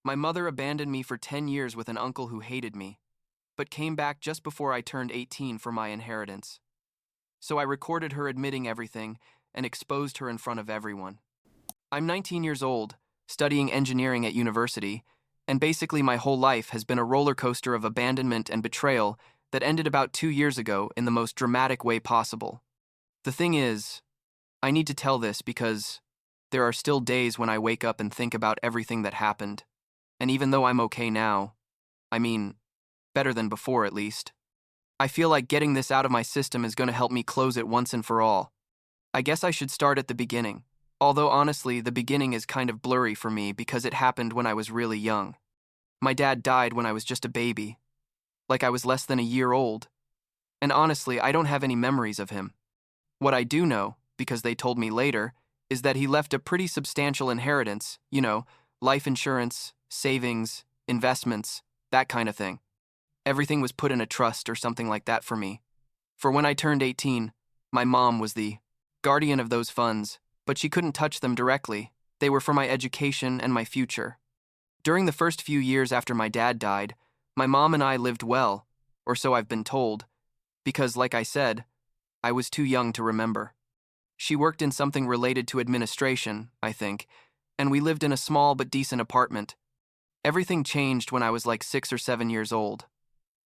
My mother abandoned me for 10 years with an uncle who hated me, but came back just before I turned 18 for my inheritance. So I recorded her admitting everything and exposed her in front of everyone. I'm 19 years old, studying engineering at university, and basically my whole life has been a roller coaster of abandonment and betrayal that ended about 2 years ago in the most dramatic way possible. The thing is, I need to tell this because there are still days when I wake up and think about everything that happened. And even though I'm okay now, I mean, better than before at least, I feel like getting this out of my system is going to help me close it once and for all. I guess I should start at the beginning, although honestly, the beginning is kind of blurry for me because it happened when I was really young. My dad died when I was just a baby, like I was less than a year old, and honestly, I don't have any memories of him. What I do know, because they told me later, is that he left a pretty substantial inheritance, life insurance, savings, investments, that kind of thing. Everything was put in a trust or something like that for me. For when I turned 18, my mom was the guardian of those funds, but she couldn't touch them directly. They were for my education and my future. During the first few years after my dad died, my mom and I lived well, or so I've been told, because, like I said, I was too young to remember. She worked in something related to administration, I think, and we lived in a small but decent apartment. Everything changed when I was like 6 or 7 years old.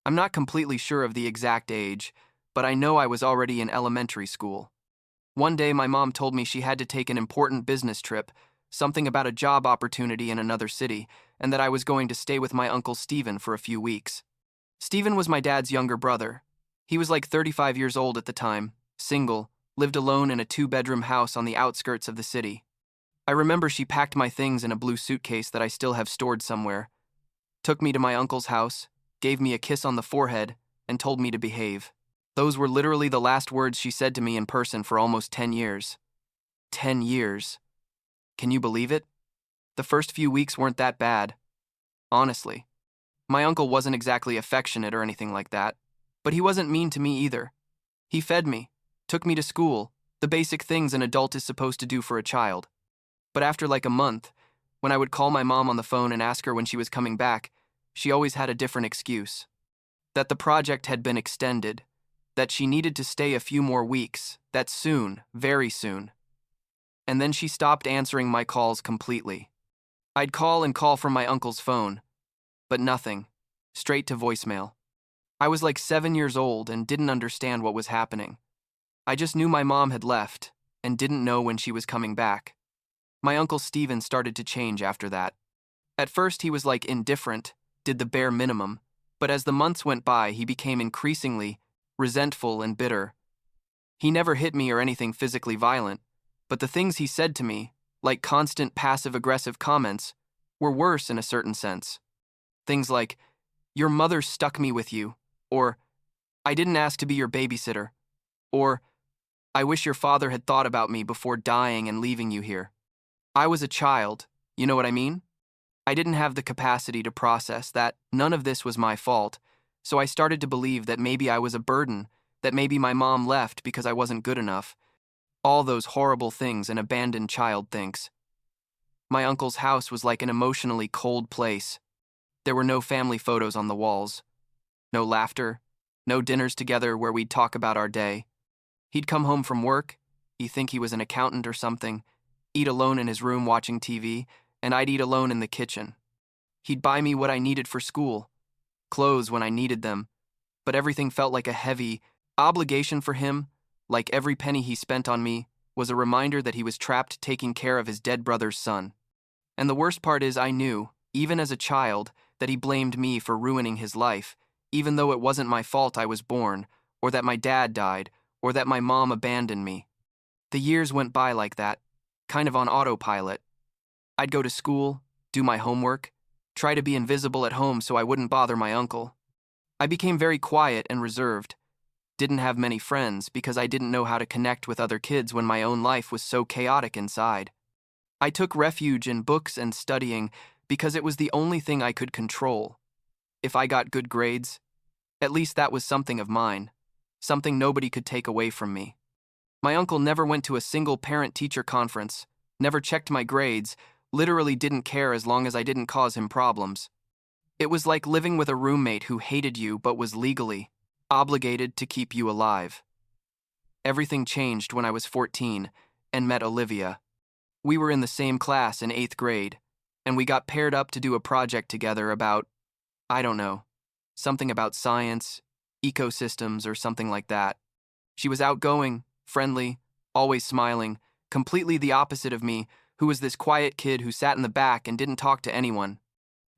I'm not completely sure of the exact age, but I know I was already in elementary school. One day my mom told me she had to take an important business trip, something about a job opportunity in another city, and that I was going to stay with my uncle Stephen for a few weeks. Stephen was my dad's younger brother. He was like 35 years old at the time, single, lived alone in a 2-bedroom house on the outskirts of the city. I remember she packed my things in a blue suitcase that I still have stored somewhere, took me to my uncle's house, gave me a kiss on the forehead, and told me to behave. Those were literally the last words she said to me in person for almost 10 years. 10 years. Can you believe it? The first few weeks weren't that bad. Honestly. My uncle wasn't exactly affectionate or anything like that, but he wasn't mean to me either. He fed me, took me to school, the basic things an adult is supposed to do for a child. But after like a month, when I would call my mom on the phone and ask her when she was coming back, she always had a different excuse. That the project had been extended, that she needed to stay a few more weeks, that soon, very soon. And then she stopped answering my calls completely. I'd call and call from my uncle's phone, but nothing, straight to voicemail. I was like 7 years old and didn't understand what was happening. I just knew my mom had left and didn't know when she was coming back. My uncle Stephen started to change after that. At first he was like indifferent, did the bare minimum, but as the months went by he became increasingly resentful and bitter. He never hit me or anything physically violent, but the things he said to me, like constant passive-aggressive comments, were worse in a certain sense. Things like, "Your mother stuck me with you," or "I didn't ask to be your babysitter," or "I wish your father had thought about me before dying and leaving you here." I was a child, you know what I mean? I didn't have the capacity to process that none of this was my fault, so I started to believe that maybe I was a burden, that maybe my mom left because I wasn't good enough. All those horrible things an abandoned child thinks. My uncle's house was like an emotionally cold place. There were no family photos on the walls. No laughter. No dinners together where we'd talk about our day. He'd come home from work, he'd think he was an accountant or something, eat alone in his room watching TV, and I'd eat alone in the kitchen. He'd buy me what I needed for school, clothes when I needed them, but everything felt like a heavy obligation for him, like every penny he spent on me was a reminder that he was trapped taking care of his dead brother's son. And the worst part is I knew, even as a child, that he blamed me for ruining his life, even though it wasn't my fault I was born, or that my dad died, or that my mom abandoned me. The years went by like that, kind of on autopilot. I'd go to school, do my homework, try to be invisible at home so I wouldn't bother my uncle. I became very quiet and reserved. Didn't have many friends because I didn't know how to connect with other kids when my own life was so chaotic inside. I took refuge in books and studying because it was the only thing I could control. If I got good grades, at least that was something of mine, something nobody could take away from me. My uncle never went to a single parent-teacher conference, never checked my grades, literally didn't care as long as I didn't cause him problems. It was like living with a roommate who hated you but was legally obligated to keep you alive. Everything changed when I was 14 and met Olivia. We were in the same class in 8th grade, and we got paired up to do a project together about, I don't know, something about science, ecosystems, or something like that. She was outgoing, friendly, always smiling, completely the opposite of me, who was this quiet kid who sat in the back and didn't talk to anyone.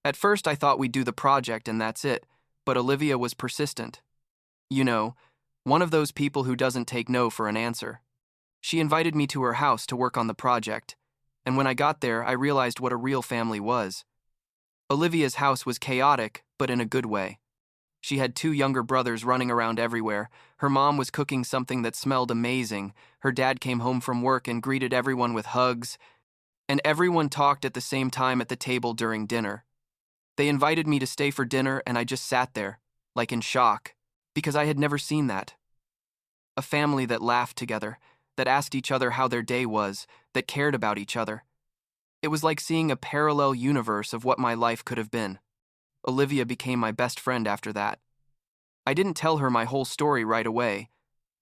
At first, I thought we'd do the project and that's it, but Olivia was persistent. You know, one of those people who doesn't take no for an answer. She invited me to her house to work on the project, and when I got there, I realized what a real family was. Olivia's house was chaotic, but in a good way. She had 2 younger brothers running around everywhere. Her mom was cooking something that smelled amazing. Her dad came home from work and greeted everyone with hugs, and everyone talked at the same time at the table during dinner. They invited me to stay for dinner, and I just sat there, like in shock, because I had never seen that. A family that laughed together, that asked each other how their day was, that cared about each other. It was like seeing a parallel universe of what my life could have been. Olivia became my best friend after that. I didn't tell her my whole story right away,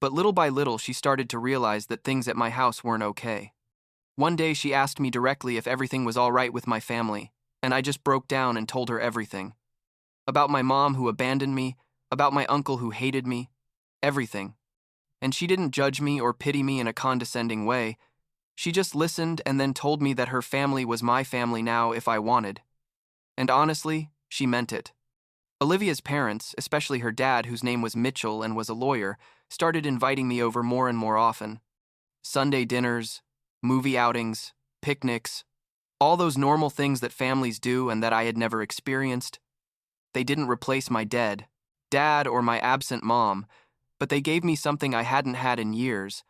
but little by little she started to realize that things at my house weren't okay. One day she asked me directly if everything was all right with my family, and I just broke down and told her everything. About my mom who abandoned me, about my uncle who hated me, everything. And she didn't judge me or pity me in a condescending way. She just listened and then told me that her family was my family now if I wanted. And honestly, she meant it. Olivia's parents, especially her dad, whose name was Mitchell and was a lawyer, started inviting me over more and more often. Sunday dinners, movie outings, picnics, all those normal things that families do and that I had never experienced. They didn't replace my dead dad or my absent mom, but they gave me something I hadn't had in years,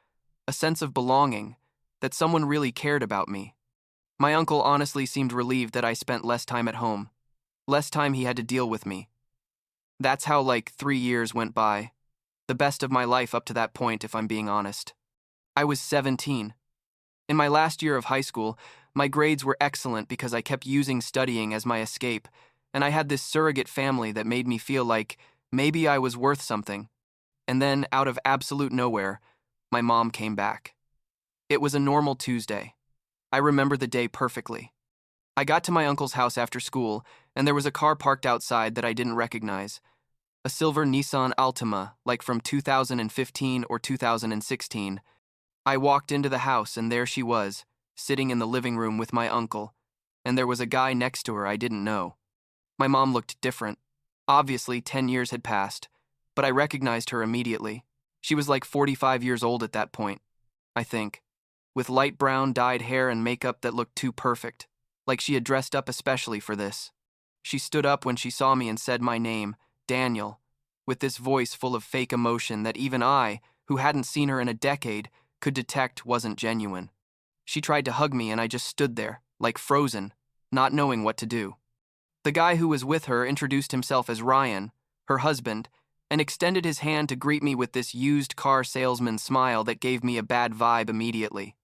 a sense of belonging, that someone really cared about me. My uncle honestly seemed relieved that I spent less time at home, less time he had to deal with me. That's how 3 years went by, the best of my life up to that point if I'm being honest. I was 17. In my last year of high school, my grades were excellent because I kept using studying as my escape, and I had this surrogate family that made me feel like maybe I was worth something. And then, out of absolute nowhere, my mom came back. It was a normal Tuesday. I remember the day perfectly. I got to my uncle's house after school, and there was a car parked outside that I didn't recognize. A silver Nissan Altima, like from 2015 or 2016. I walked into the house, and there she was, sitting in the living room with my uncle, and there was a guy next to her I didn't know. My mom looked different. Obviously, 10 years had passed, but I recognized her immediately. She was 45 years old at that point, I think, with light brown dyed hair and makeup that looked too perfect, like she had dressed up especially for this. She stood up when she saw me and said my name, Daniel, with this voice full of fake emotion that even I, who hadn't seen her in a decade, could detect wasn't genuine. She tried to hug me and I just stood there, frozen, not knowing what to do. The guy who was with her introduced himself as Ryan, her husband, and extended his hand to greet me with this used car salesman smile that gave me a bad vibe immediately.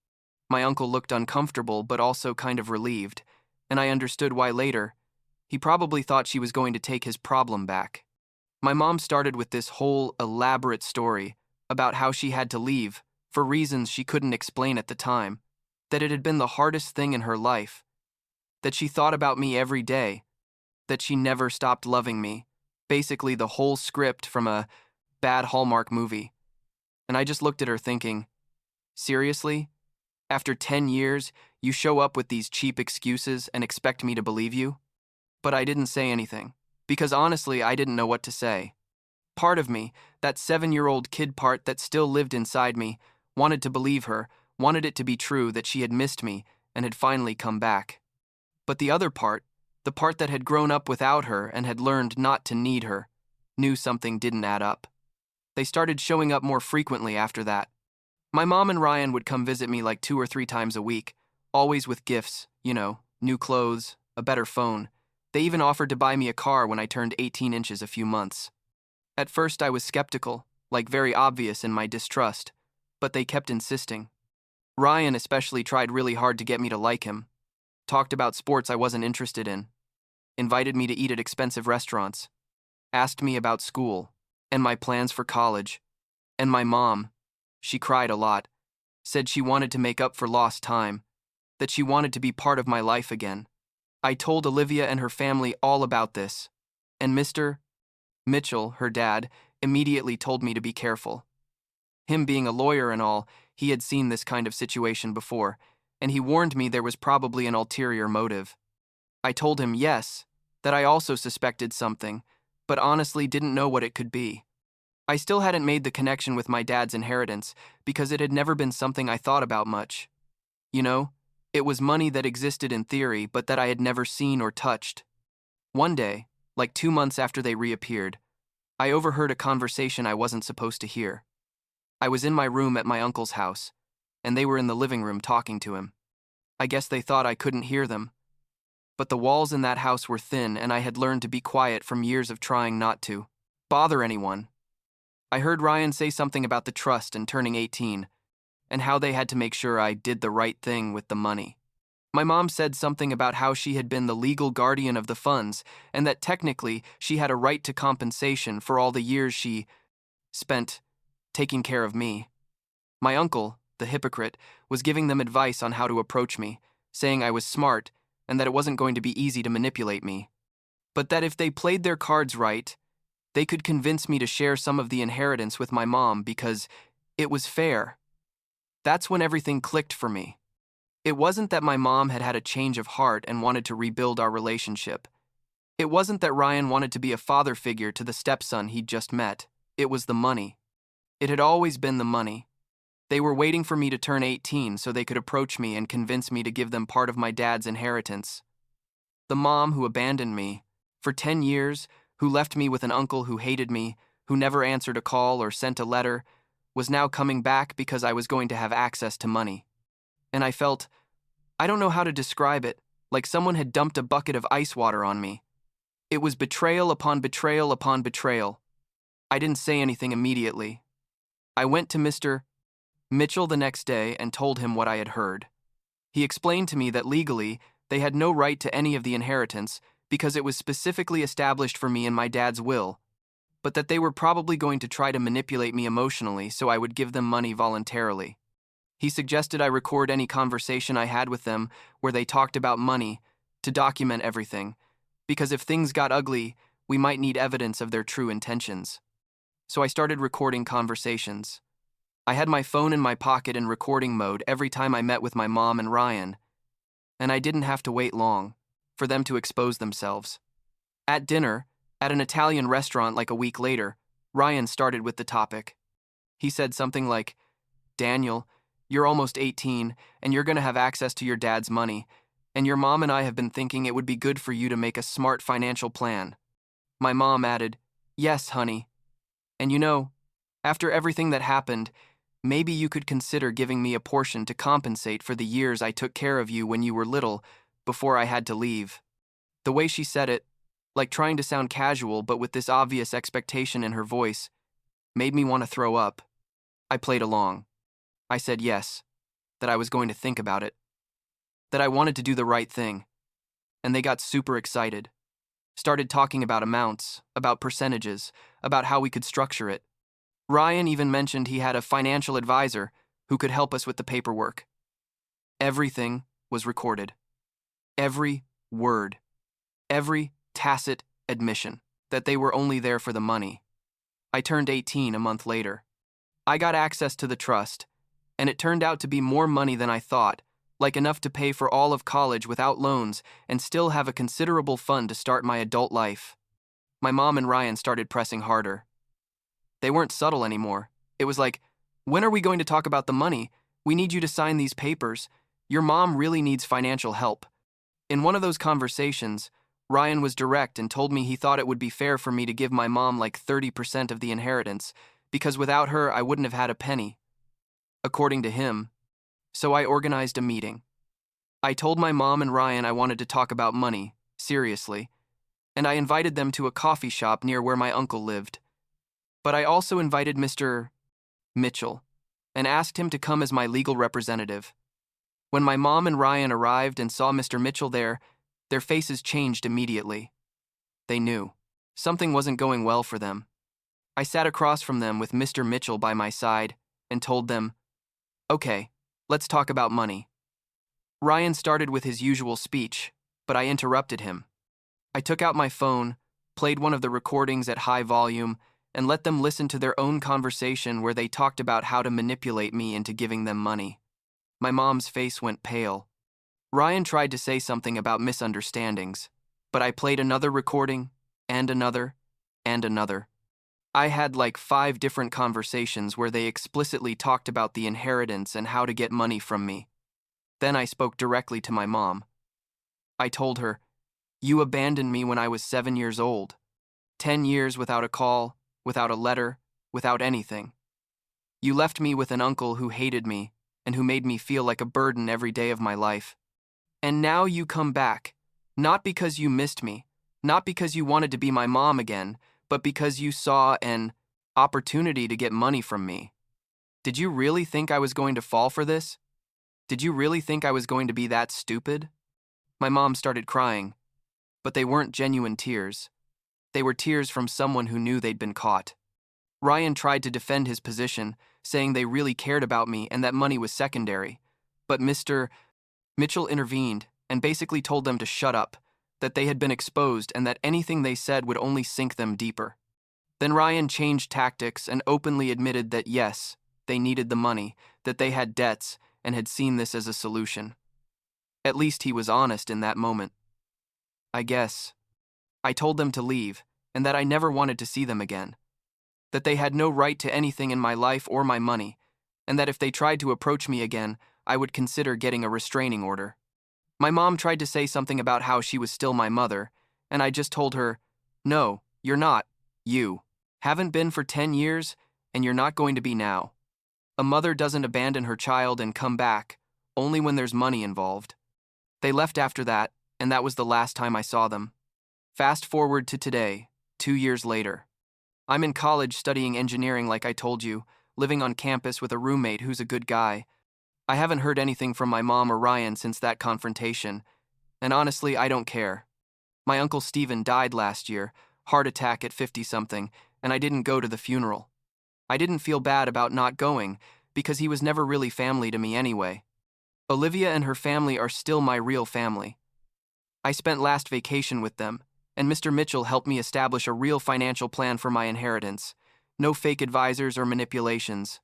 My uncle looked uncomfortable but also kind of relieved, and I understood why later. He probably thought she was going to take his problem back. My mom started with this whole elaborate story about how she had to leave, for reasons she couldn't explain at the time, that it had been the hardest thing in her life, that she thought about me every day, that she never stopped loving me, basically the whole script from a bad Hallmark movie. And I just looked at her thinking, seriously? After 10 years, you show up with these cheap excuses and expect me to believe you? But I didn't say anything, because honestly, I didn't know what to say. Part of me, that 7-year-old kid part that still lived inside me, wanted to believe her, wanted it to be true that she had missed me and had finally come back. But the other part, the part that had grown up without her and had learned not to need her, knew something didn't add up. They started showing up more frequently after that. My mom and Ryan would come visit me 2 or 3 times a week, always with gifts, new clothes, a better phone. They even offered to buy me a car when I turned 18 inches a few months. At first I was skeptical, very obvious in my distrust, but they kept insisting. Ryan especially tried really hard to get me to like him. talked about sports I wasn't interested in, invited me to eat at expensive restaurants, asked me about school and my plans for college. And my mom, she cried a lot, said she wanted to make up for lost time, that she wanted to be part of my life again. I told Olivia and her family all about this, and Mr. Mitchell, her dad, immediately told me to be careful. Him being a lawyer and all, he had seen this kind of situation before, and he warned me there was probably an ulterior motive. I told him yes, that I also suspected something, but honestly didn't know what it could be. I still hadn't made the connection with my dad's inheritance because it had never been something I thought about much. You know, it was money that existed in theory but that I had never seen or touched. One day, like 2 months after they reappeared, I overheard a conversation I wasn't supposed to hear. I was in my room at my uncle's house, and they were in the living room talking to him. I guess they thought I couldn't hear them. But the walls in that house were thin and I had learned to be quiet from years of trying not to bother anyone. I heard Ryan say something about the trust and turning 18, and how they had to make sure I did the right thing with the money. My mom said something about how she had been the legal guardian of the funds, and that technically she had a right to compensation for all the years she spent taking care of me. My uncle, the hypocrite, was giving them advice on how to approach me, saying I was smart and that it wasn't going to be easy to manipulate me, but that if they played their cards right, they could convince me to share some of the inheritance with my mom because it was fair. That's when everything clicked for me. It wasn't that my mom had had a change of heart and wanted to rebuild our relationship. It wasn't that Ryan wanted to be a father figure to the stepson he'd just met. It was the money. It had always been the money. They were waiting for me to turn 18 so they could approach me and convince me to give them part of my dad's inheritance. The mom who abandoned me for 10 years, who left me with an uncle who hated me, who never answered a call or sent a letter, was now coming back because I was going to have access to money. And I felt, I don't know how to describe it, like someone had dumped a bucket of ice water on me. It was betrayal upon betrayal upon betrayal. I didn't say anything immediately. I went to Mr. Mitchell the next day and told him what I had heard. He explained to me that legally, they had no right to any of the inheritance because it was specifically established for me in my dad's will, but that they were probably going to try to manipulate me emotionally so I would give them money voluntarily. He suggested I record any conversation I had with them where they talked about money to document everything, because if things got ugly, we might need evidence of their true intentions. So I started recording conversations. I had my phone in my pocket in recording mode every time I met with my mom and Ryan, and I didn't have to wait long for them to expose themselves. At dinner, at an Italian restaurant like a week later, Ryan started with the topic. He said something like, "Daniel, you're almost 18, and you're going to have access to your dad's money, and your mom and I have been thinking it would be good for you to make a smart financial plan." My mom added, "Yes, honey. And you know, after everything that happened, maybe you could consider giving me a portion to compensate for the years I took care of you when you were little, before I had to leave." The way she said it, like trying to sound casual but with this obvious expectation in her voice, made me want to throw up. I played along. I said yes, that I was going to think about it, that I wanted to do the right thing, and they got super excited. Started talking about amounts, about percentages, about how we could structure it. Ryan even mentioned he had a financial advisor who could help us with the paperwork. Everything was recorded. Every word. Every tacit admission that they were only there for the money. I turned 18 a month later. I got access to the trust, and it turned out to be more money than I thought, like enough to pay for all of college without loans and still have a considerable fund to start my adult life. My mom and Ryan started pressing harder. They weren't subtle anymore. It was like, "When are we going to talk about the money? We need you to sign these papers. Your mom really needs financial help." In one of those conversations, Ryan was direct and told me he thought it would be fair for me to give my mom like 30% of the inheritance, because without her I wouldn't have had a penny, according to him. So I organized a meeting. I told my mom and Ryan I wanted to talk about money, seriously, and I invited them to a coffee shop near where my uncle lived. But I also invited Mr. Mitchell and asked him to come as my legal representative. When my mom and Ryan arrived and saw Mr. Mitchell there, their faces changed immediately. They knew. Something wasn't going well for them. I sat across from them with Mr. Mitchell by my side and told them, "Okay, let's talk about money." Ryan started with his usual speech, but I interrupted him. I took out my phone, played one of the recordings at high volume, and let them listen to their own conversation where they talked about how to manipulate me into giving them money. My mom's face went pale. Ryan tried to say something about misunderstandings, but I played another recording, and another, and another. I had like 5 different conversations where they explicitly talked about the inheritance and how to get money from me. Then I spoke directly to my mom. I told her, "You abandoned me when I was 7 years old. 10 years without a call, without a letter, without anything. You left me with an uncle who hated me and who made me feel like a burden every day of my life. And now you come back, not because you missed me, not because you wanted to be my mom again, but because you saw an opportunity to get money from me. Did you really think I was going to fall for this? Did you really think I was going to be that stupid?" My mom started crying, but they weren't genuine tears. They were tears from someone who knew they'd been caught. Ryan tried to defend his position, saying they really cared about me and that money was secondary. But Mr. Mitchell intervened and basically told them to shut up, that they had been exposed and that anything they said would only sink them deeper. Then Ryan changed tactics and openly admitted that yes, they needed the money, that they had debts, and had seen this as a solution. At least he was honest in that moment. I guess. I told them to leave, and that I never wanted to see them again. That they had no right to anything in my life or my money, and that if they tried to approach me again, I would consider getting a restraining order. My mom tried to say something about how she was still my mother, and I just told her, "No, you're not. You haven't been for 10 years, and you're not going to be now. A mother doesn't abandon her child and come back, only when there's money involved." They left after that, and that was the last time I saw them. Fast forward to today, 2 years later. I'm in college studying engineering like I told you, living on campus with a roommate who's a good guy. I haven't heard anything from my mom or Ryan since that confrontation, and honestly, I don't care. My uncle Stephen died last year, heart attack at 50-something, and I didn't go to the funeral. I didn't feel bad about not going, because he was never really family to me anyway. Olivia and her family are still my real family. I spent last vacation with them, and Mr. Mitchell helped me establish a real financial plan for my inheritance. No fake advisors or manipulations.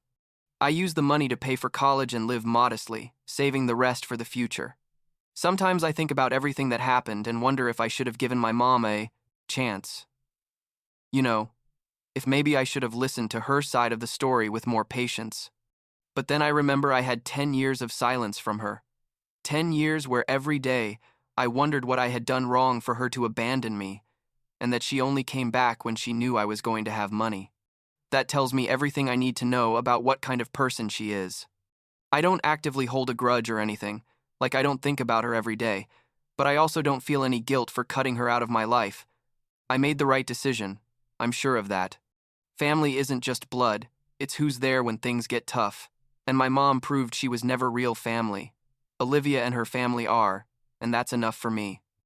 I used the money to pay for college and live modestly, saving the rest for the future. Sometimes I think about everything that happened and wonder if I should have given my mom a chance. You know, if maybe I should have listened to her side of the story with more patience. But then I remember I had 10 years of silence from her. 10 years where every day I wondered what I had done wrong for her to abandon me, and that she only came back when she knew I was going to have money. That tells me everything I need to know about what kind of person she is. I don't actively hold a grudge or anything, like I don't think about her every day, but I also don't feel any guilt for cutting her out of my life. I made the right decision, I'm sure of that. Family isn't just blood, it's who's there when things get tough. And my mom proved she was never real family. Olivia and her family are, and that's enough for me.